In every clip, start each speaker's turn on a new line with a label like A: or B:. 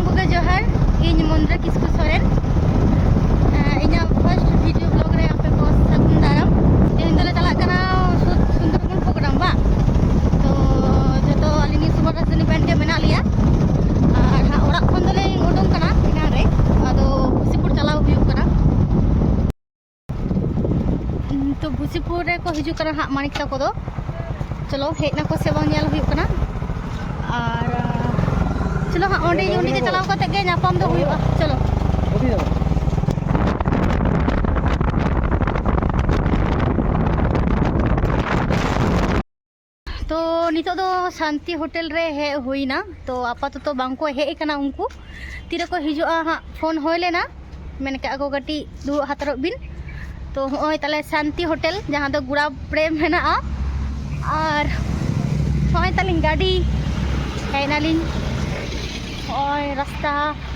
A: ᱠᱚᱜᱮ ᱡᱚᱦᱟᱨ ᱤᱧ ᱢᱚᱱᱫᱨᱟ ᱠᱤᱥᱠᱩ ᱥᱚᱨᱮᱱ ᱤᱧᱟᱹᱜ ᱯᱷᱟᱨᱥᱴ ᱵᱷᱤᱰᱤᱭᱳ ᱵᱞᱚᱜ ᱨᱮ ᱟᱯᱮ ᱠᱚ ᱥᱟᱹᱜᱩᱱ ᱫᱟᱨᱟᱢ ᱛᱮᱦᱮᱧ ᱫᱚᱞᱮ ᱪᱟᱞᱟᱜ ᱠᱟᱱᱟ ᱥᱩᱱᱫᱚᱨᱵᱚᱱ ᱯᱨᱳᱜᱨᱟᱢ ᱵᱟᱝ ᱛᱚ ᱡᱚᱛᱚ ᱟᱹᱞᱤᱧ ᱥᱩᱯᱟᱨ ᱨᱟᱡᱽᱫᱷᱟᱱᱤ ᱵᱮᱱᱰ ᱜᱮ ᱢᱮᱱᱟᱜ ᱞᱮᱭᱟ ᱟᱨ ᱦᱟᱸᱜ ᱚᱲᱟᱜ ᱠᱷᱚᱱ ᱫᱚᱞᱮ ᱩᱰᱩᱝ ᱠᱟᱱᱟ ᱮᱱᱟᱝ ᱨᱮ ᱟᱫᱚ ᱵᱷᱩᱥᱤᱯᱩᱨ ᱪᱟᱞᱟᱣ ᱦᱩᱭᱩᱜ ᱠᱟᱱᱟ तो भूसीपुर रे को हिजू कना हाँ मानिक तक दो चलो हेज ना को से बांग नेल हुयुग कना और चलो हाँ ओंडे के चलाव कते गे नापाम दो हुयुगा चलो तो नितो दो शांति होटल रे हे हुईना तो आपाततो बांग को हेज कना उनको तीरे को हिजुआ हाँ फोन होय लेना मेन के आगो गटी दु हातरो बिन तो होय ताले शांति होटल जहाँ दो गुड़ा प्रेम है और होय ताली गाड़ी हेनालिन होय रास्ता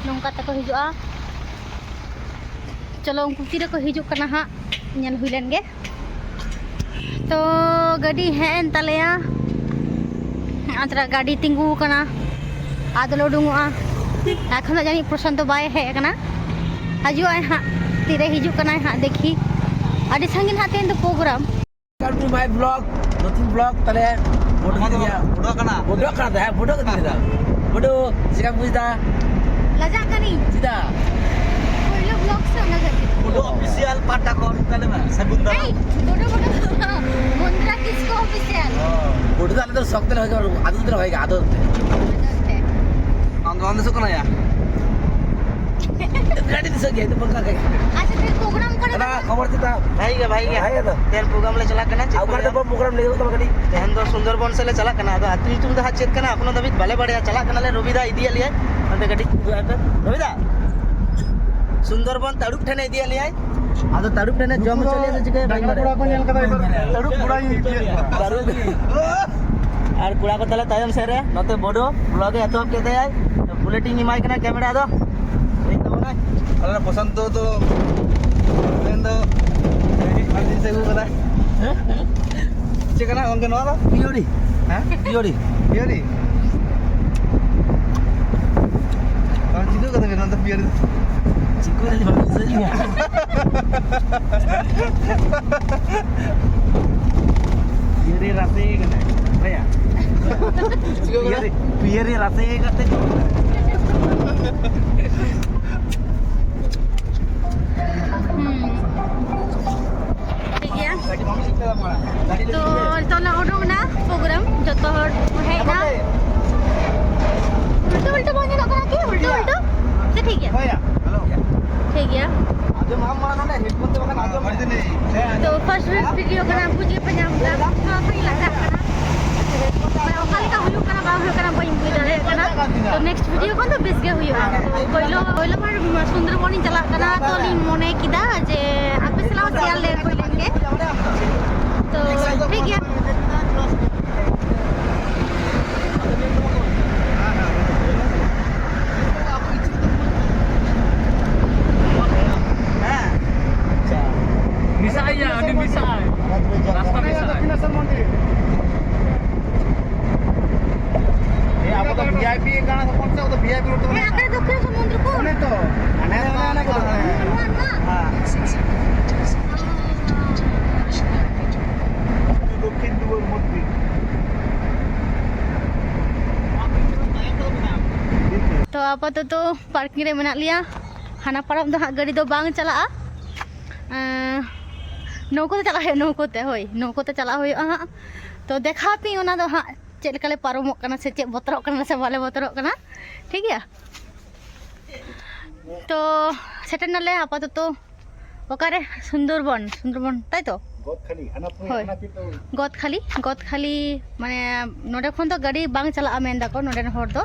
A: नौका तक हिजुआ चलो उनको तीरे को हिजू कना हाँ नेल हुई लेन गे तो गाड़ी हेन तालेया आतरा गाड़ी तिंगू कना आदलो डुंगुआ एखन जानी प्रशांत बाय हे कना हजुआ हाँ तीरे हिजू कना हाँ देखी आदि संगिन हाँ तेन तो programme
B: Welcome to my vlog, नতুन vlog तले बोडो कना है बोडो कना दा बोडो सिका बुझदा
A: लजा कनी
B: सीधा
A: पहिलो ब्लॉग से ना करके
B: बोडो ऑफिशियल पाटा कोन तले में सगुंदा
A: बोडो मंद्रा किसको ऑफिशियल
B: बोडो तले तो सकते होगा आदत तो होगा आदत आंदोलन से कोना या गाड़ी दिस गए तो बंका गए
A: अच्छा तेरे प्रोग्राम करे
B: ना खबर था भाई के भाई तो
C: तेल प्रोग्राम ले चला कना
B: आउकर तो प्रोग्राम ले तो गाड़ी
C: तेहन दो सुंदरबन से ले चला कना तो आतु तुम तो हाथ चेक कना अपनो दबित भले बढ़िया चला कना ले रविदा इदिया लिया अंते गडी रविदा सुंदरबन ताड़ुक ठने इदिया लिया आदो ताड़ुक ठने जम चले से जगह भाई
B: कुड़ा को नेल कदा ताड़ुक कुड़ा
C: ताड़ुक और कुड़ा को तले तायम से रे नते बडो ब्लॉग ए तो के दे आय बुलेटिन इमाय कना कैमरा दो
B: अरे पसंद तो तेन दो दिन से को कदा चिकना उनके नवा पियोरी हैं पियोरी और चिकू कदा बिना तो पियोरी चिकू रे भाई सही है पियोरी राते कना भैया पियोरी राते करते
A: तो तोला उडुंग ना प्रोग्राम जतो है ना उल्टा बांगे ना करा के उल्टा से ठीक है
B: हेलो
A: ठीक है
B: आज हम मारा ना हेडफोन तो बखन आज मर्द नहीं
A: तो फर्स्ट वीडियो कना बुझे पंजाब का हां फ्री लगा कना खाली का हुयु कना बा हुयु कना बई बुझ रहे कना तो नेक्स्ट वीडियो को तो बेस गे हुयु तो पहिलो बार सुंदरबन चला कना तो ली मने किदा जे आपे सलाम शेयर ले कोई लेंगे तो ठीक है
D: मिसा या अभी मिसा है रास्ता मिसा है
B: ये आपको तो वीआईपी गाना तो कौन सा वो तो वीआईपी रोड तो
A: ये आकर दक्षिण समुद्र को
B: नहीं तो आने को हां दक्षिण दुवर मध्य
A: तो आपाततो पार्किंग रे मेना लिया हाना पारम दो हाँ गाड़ी दो बांग चला नौको ते चला है नौको ते चला हुई हाँ तो देखा पी ओना दो हाँ चेक लेकाले पारमोग कना से चेक बतरक कना से बाले बतरक कना ठीक है तो सेटर नाले आपाततो ओकारे सुंदरबन ताई तो गद खाली माने नोडे खन तो गाड़ी बांग चला मेन दाको नोडे हर दो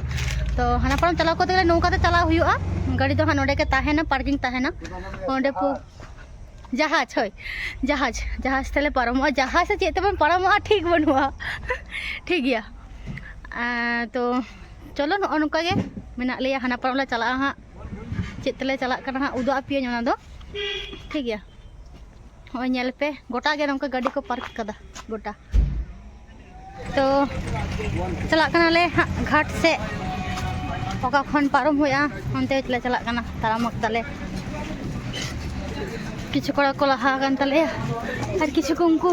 A: तो हाना पारम चला को ते नौका ते चला हुआ गाड़ी तो हाँ नोडे के ताहेना पार्किंग ताहेना ओंडे जहाज है जहाज तेले पारमोगा जहाज से चेते बन पारमोगा ठीक बनुआ ठीक गया तो चलो नौका गे मेना लिया हाना पारम ले चला हाँ चेतले चला करना हाँ उदो पिया ना दो ठीक गया और नेल पे गोटा गे नौका गाड़ी को पार्क कदा गोटा तो चला ले हाँ घाट से oka khon parom hoya onte le chalak kana taramak tale kichu kora ko laha kan tale ar kichu ko unku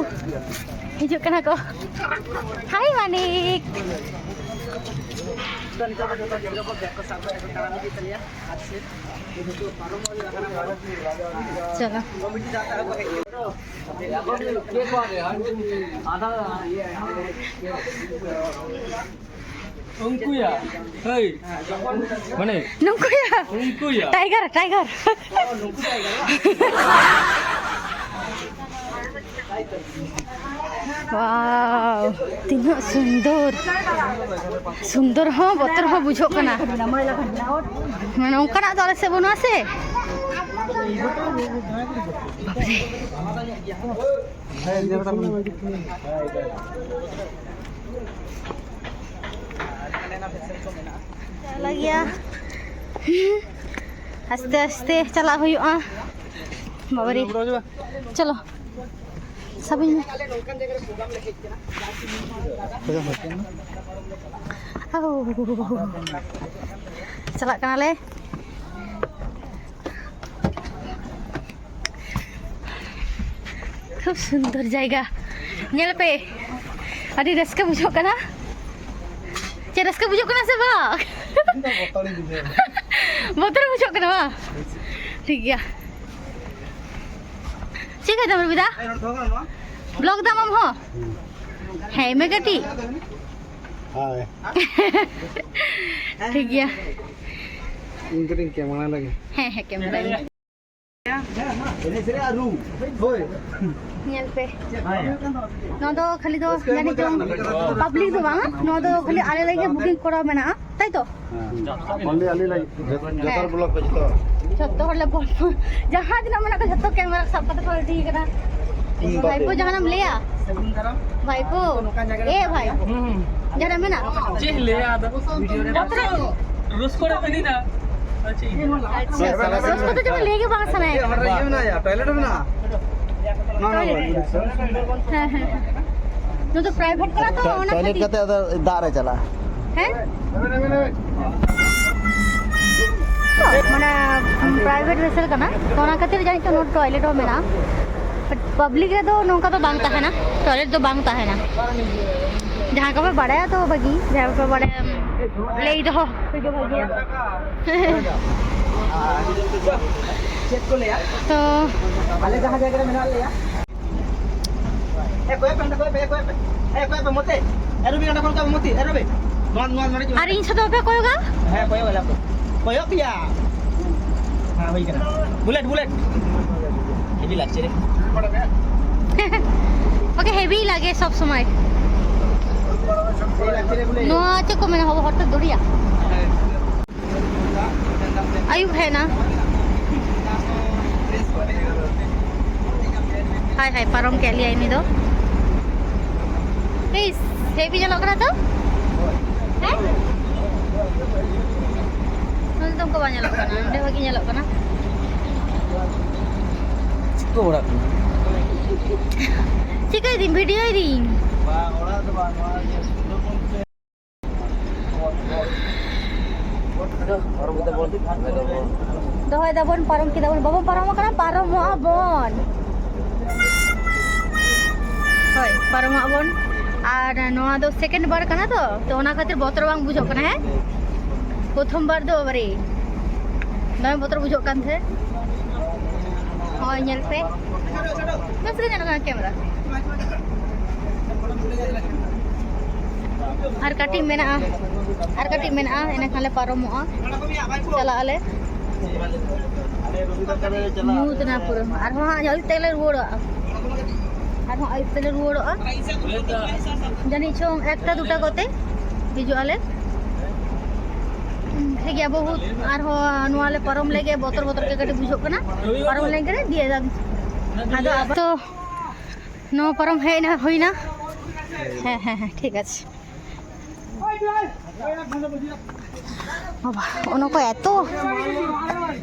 A: hijuk kana ko hai Manik चलो
D: Ungku ya? Hei. Mana?
A: nunggu ya
D: Ungku ya?
A: tiger wow tina sundor ho botor ho bujok kana mana ongkana to ale se bonua se lagi ya aste chala huyu'a babari chalo sabihin mo chala kana le খুব সুন্দর জায়গা nyel pe adi raska bujok kana che raska bujok kana se ba motor bujok kana ba ঠিক gaya ঠিক আছে আমার বিদা blog দাম হ হ্যাঁ মেগাটি
C: हां
A: ঠিক গয়া
C: इनकटिंग कैमरा लगे
A: হ্যাঁ camera
C: ini sini aru hoy
A: nyel pe no do khali do jani to public do bang no do khali ale lagi booking kora mena tai to
C: only ali like jatar block pe to
A: jotto hole bol jahan dina mena ko jotto camera sab kata ko ठीक है ना भाई को jangan nam leya भाई को ए भाई jangan mena
D: Cih le ada. Terus kau dah ni dah.
A: अच्छा उसको तो जब लेके बाहर सना है
C: हमारा ये ना यार टॉयलेट में ना
A: जो तो प्राइवेट करा तो होना
C: टॉयलेट का तो दार है चला
A: है माने प्राइवेट वेसल करना तो ना खातिर जानी तो नो टॉयलेट हो मेना पब्लिक रे तो नौका तो बांगता है ना टॉयलेट तो बांगता है ना जहाँ का पे बड़ा तो बगी जहाँ पे बड़ा ले दो जो भगिया
C: चेक को ले यार
A: तो
C: वाले जहां जगह में ले यार ए कोई पे मोते एरो भी गंडा का मोती एरो बे नॉन मारे
A: अरे इन सब पे कोई होगा
C: है कोई वाला कोई पिया हां वही करा बुलेट ये भी लागছে रे
A: ओके हेवी लगे सब समय नो आचे को मैंने हवा हट दुरिया आयुब है ना हाय हाय परम के लिए ini do guys heavy nya log rहा तो हैं नल तुमको banyak log kana ande bagi nya log kana
B: को बड़ा
A: ठीक है दिन वीडियो ही दिन dohoy dabon parom kita bon babo parom kana parom mo abon hoy parom abon আর নোয়া দো সেকেন্ড বার কানা তো ওনা খাতির বতর বাং বুঝো কানা হ্যাঁ প্রথম বার দো বারে নয় বতর বুঝো কান থে হয় nyel pe mas ke jana kamera ar kating mena ena kale paromoa chala ale nyut na pura ar ha jauh tele ruoda আর আই তেলে রুড়ো জানি ছং একটা দুটা গতে হিজু আলে ঠিক আছে বহুত আর নোয়ালে পরম লেগে বতর কে কাটি বুঝো না পরম লেগে দিয়ে দাম আদো আবার তো নো পরম হে না হই না হ্যাঁ ঠিক আছে বাবা ওনো কো এত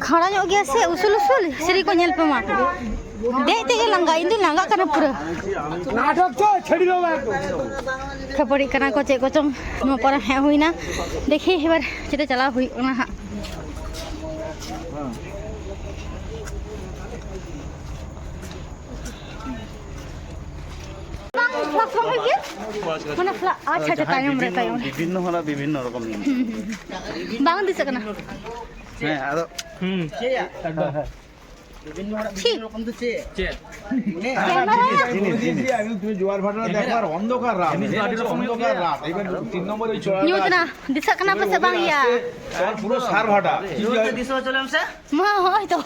A: খাড়া হয়ে গেছে উসুল সিঁড়ি কো নেল পে মা Dek tege langga ini langga karena pura.
B: নাটক তো ছেড়ে দাও একদম
A: Kepari karena kocek kocong no para hai hui na. Dekhi hebar kita chala hui ona ha. Platform hai ki? Mana flat? Acha acha tayom re tayom.
C: বিভিন্ন হলা বিভিন্ন রকম নিয়ম
A: Bang disa kana.
C: হ্যাঁ আদো চেয়া বিভিন্ন হলা বিভিন্ন রকম তো চেয়ে
B: আমি তুমি জোয়ার ভাটা দেখবার অন্ধকার রাত অন্ধকার রাত এবার 3 নম্বর ওই চড়া
A: Nyut na disa kana pa sa bang ya.
B: আর পুরো সার ভাটা
C: দিছো চলে আমছে
A: Ma hoy to.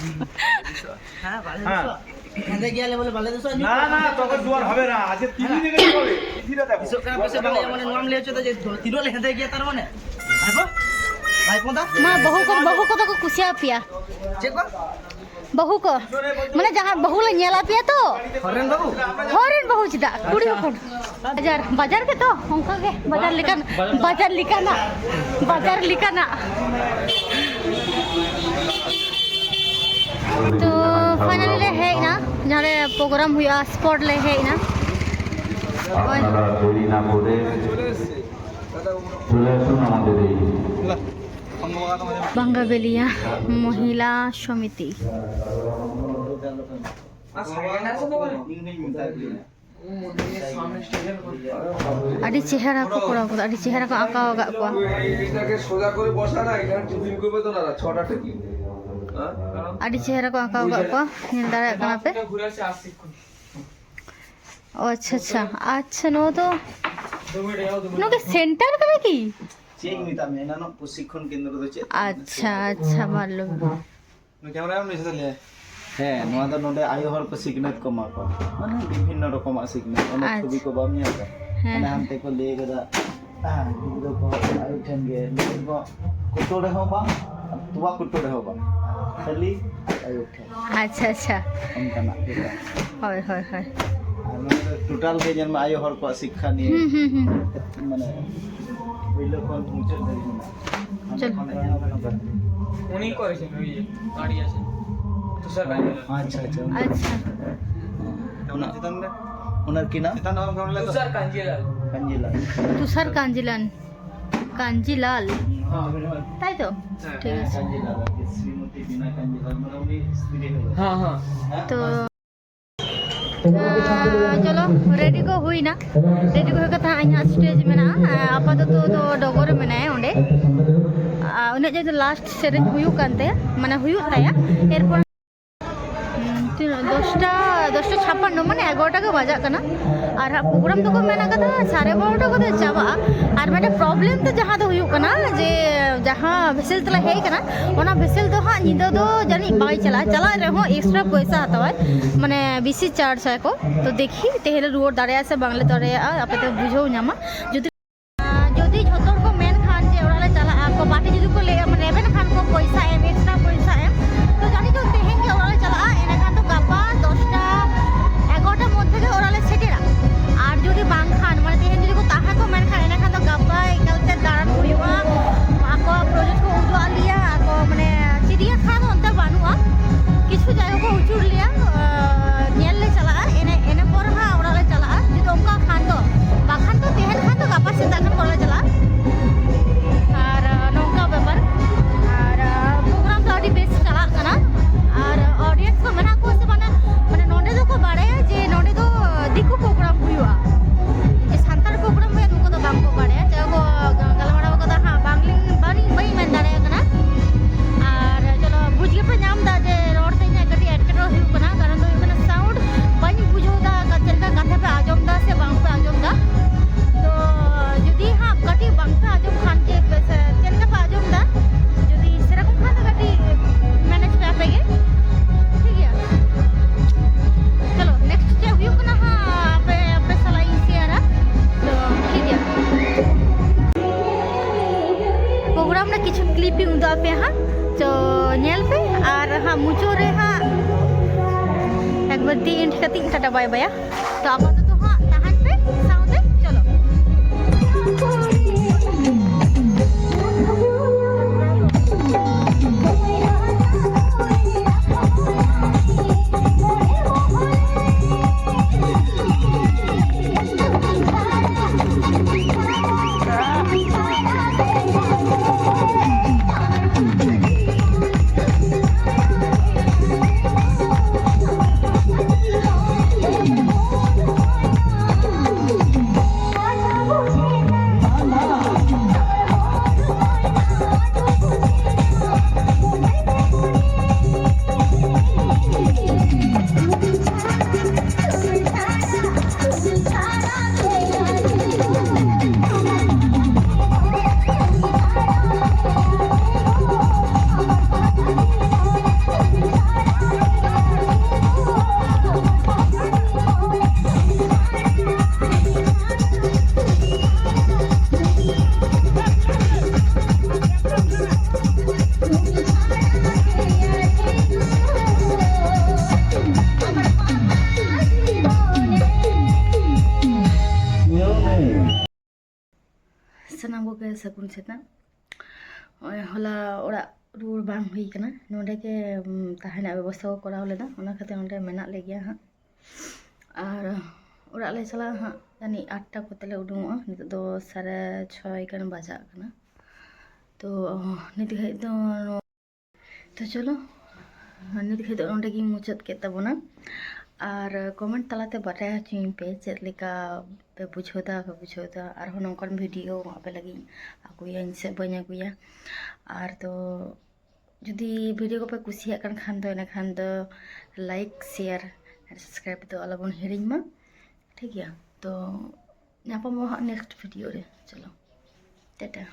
C: হ্যাঁ ভালো এখানে গিয়ালে বলে ভালো দিছো
B: না না তখন জোয়ার হবে না আজকে টিভি দেখে কি হবে টিভিটা দেখো
C: দিছো কেন পয়সা ভালো মানে নাম লিয়েছো তো যে তিরোলে হেঁটে গিয়া তার মানে ভাইবো ভাই কোনটা
A: Ma bahu ko to ko kusia pia.
C: Check কর
A: Bahu ko. Mana jangan bahu la nyala pia to.
C: Horen বাবু
A: Horen bahu cida. Kudi hokon. Bajar ke to? Hongka ke? Bajar likana. तो फाइनली ले है ना जहाँ प्रोग्राम हुआ spot ले है ना बांगाबेलिया महिला समिति আদি চেহারা কো করা কো আদি চেহারা কো আঁকা আগা কো
E: এটাকে সোজা করে বসা না এখানে টিফিন করবে তো না 6টা থেকে
A: আদি চেহারা কো আঁকা আগা কো নিল দাঁড়া কানা পে ও আচ্ছা নো তো নো के सेंटर करे की
C: চেক নিতাম না না প্রশিক্ষণ কেন্দ্র তো চেক
A: আচ্ছা মারলো
C: ক্যামেরা এমন নিছে তাহলে হ্যাঁ নোয়া দা নোডে আয়ো হর কো সিগনেট কো মা কো মানে বিভিন্ন রকম সিগনেট অনেক ছবি কো বাম নিয়া মানে হামতে কো লে গদা ভিডিও কো আয়ো ঠেঙ্গে লিখবো কুটোড়ে হবা তুয়া কুটোড়ে হবা খালি আয়ো ঠে
A: আচ্ছা
C: অনকা না
A: হয়
C: টোটাল কে জন্ম আয়ো হর কো শিক্ষা নিয়ে মানে ওইলো কোন মুচে ধরি না
A: চল
D: উনি করেছেন ওই গাড়ি আছে তুষার গাড়ি
C: আচ্ছা
A: আচ্ছা
C: ওনার কি নাম
D: তুষার কাঞ্জিলাল
C: কাঞ্জিলা
A: তুষার কাঞ্জিলাল তাই তো ঠিক আছে
C: কাঞ্জিলা শ্রীমতী বিনা কাঞ্জিলাল মানে উনি স্ত্রী হলো
D: হ্যাঁ
A: तो चलो रेडी को हुई ना रेडी को कथा अኛ स्टेज में ना आपातत तो डगर में ना ओंडे उन्हें जो लास्ट सेरेन हुयु कानते माने हुयु ताया एरपर 10:56 माने 11टा के बजा कना और प्रोग्राम तो को मेना कथा 12:30 को चाबा और माने प्रॉब्लम तो जहां तो हुयु कना जे जहां भेसल तला हे कना ओना भेसल तो हा निदो दो जानी बाई चला रहो एक्स्ट्रा पैसा हतवा माने बीसी चार्ज है को तो देखी तेहले रोड दाड़े से बांग्ला दाड़े आपे तो बुझो नामा যদি যত को मेन खान जे ओराले चला को बाटी যদি को ले माने एबेन खान को पैसा एम एक्स्ट्रा पैसा एम तो जानी तो तेहेन के ओराले चला एना खान तो गापा 10টা 11টার মধ্যে के ओराले सेटेरा আর যদি বাং খান মানে তেহেন যদি को ताहा को मेन खान एना खान तो गापा एकालते दारान हुआ आको प्रोजेक्ट को उजवा लिया आको माने चिड़िया खान अंतर बानुआ কিছু জায়গা को उचुर लिया नेल ले चला एने पर हा ओराले चला যদি ओंका खान तो बाखान तो तेहेन खान तो गापा से दाखन करले चला আর নৌকা ব্যাপার আর প্রোগ্রাম তো আদি বেশ চালা কানা আর অডিয়েন্স को मना को से माने नोडे दो को बाड़े जे नोडे दो दिकु प्रोग्राम हुआ जे सांतार प्रोग्राम में नुको तो बांग को बाड़े जागो गलमाड़ा को दा हां बांगलिंग बानी बई में दाड़े कना আর চলো বুঝগে पे नाम दा जे रोड से ने कटी एटकेटो हुई कना कारण तो इकना साउंड बानी बुझो दा चलका कथा पे आजम दा से बांग पे आजम दा तो যদি हाँ कटी बांग पे आजम खान के चलका पे आजम दा যদি সেরকম খান তো कटी मैनेज पे आपेगे ठीक है चलो नेक्स्ट जे हुई कना हाँ आपे सलाई शेयर तो ठीक है प्रोग्राम ना किछु क्लिपिंग उदा पे हाँ तो नेल पे और हाँ मुचो रे हाँ एक बार दी इंट कती टाटा बाय बाय तो आपातत तो हाँ ताहान पे साउंड चलो ᱥᱟᱹᱜᱩᱱ ᱥᱮᱛᱟᱜ ᱦᱚᱞᱟ ᱚᱲᱟᱜ ᱨᱩᱣᱟᱹᱲ ᱵᱟᱝ ᱦᱩᱭ ᱠᱟᱱᱟ ᱱᱚᱰᱮ ᱜᱮ ᱛᱟᱦᱮᱱᱟᱜ ᱵᱮᱵᱚᱥᱛᱷᱟ ᱠᱚ ᱠᱚᱨᱟᱣ ᱞᱮᱫᱟ ᱚᱱᱟ ᱠᱷᱟᱹᱛᱤᱨ ᱱᱚᱰᱮ ᱢᱮᱱᱟᱜ ᱞᱮᱜᱮᱭᱟ ᱦᱟᱸᱜ ᱟᱨ ᱚᱲᱟᱜ ᱞᱮ ᱪᱟᱞᱟᱜᱼᱟ ᱦᱟᱸᱜ ᱡᱟᱹᱱᱤᱡ 8টা ᱠᱚᱛᱮ ᱞᱮ ᱩᱰᱩᱝᱚᱜᱼᱟ ᱱᱤᱛᱚᱜ ᱫᱚ 6:30 ᱜᱟᱱ ᱵᱟᱡᱟᱜ ᱠᱟᱱᱟ ᱛᱚ ᱱᱤᱛ ᱜᱷᱟᱹᱲᱤᱡ ᱫᱚ तो चलो नित घड़ी दो नोंडे गिन मुचाद के तबोना और कमेंट तलाते बाटाय हचुኝ पे चेद लेका पे बुझोदा और नोंकन वीडियो आपे लगी आगुया से बኝ आगुया और तो जुदी वीडियो को पे कुसिया खान दो लाइक शेयर और सब्सक्राइब तो अलबन हिरिंग मा ठीक है तो यहाँ पर नेक्स्ट वीडियो रे चलो टाटा।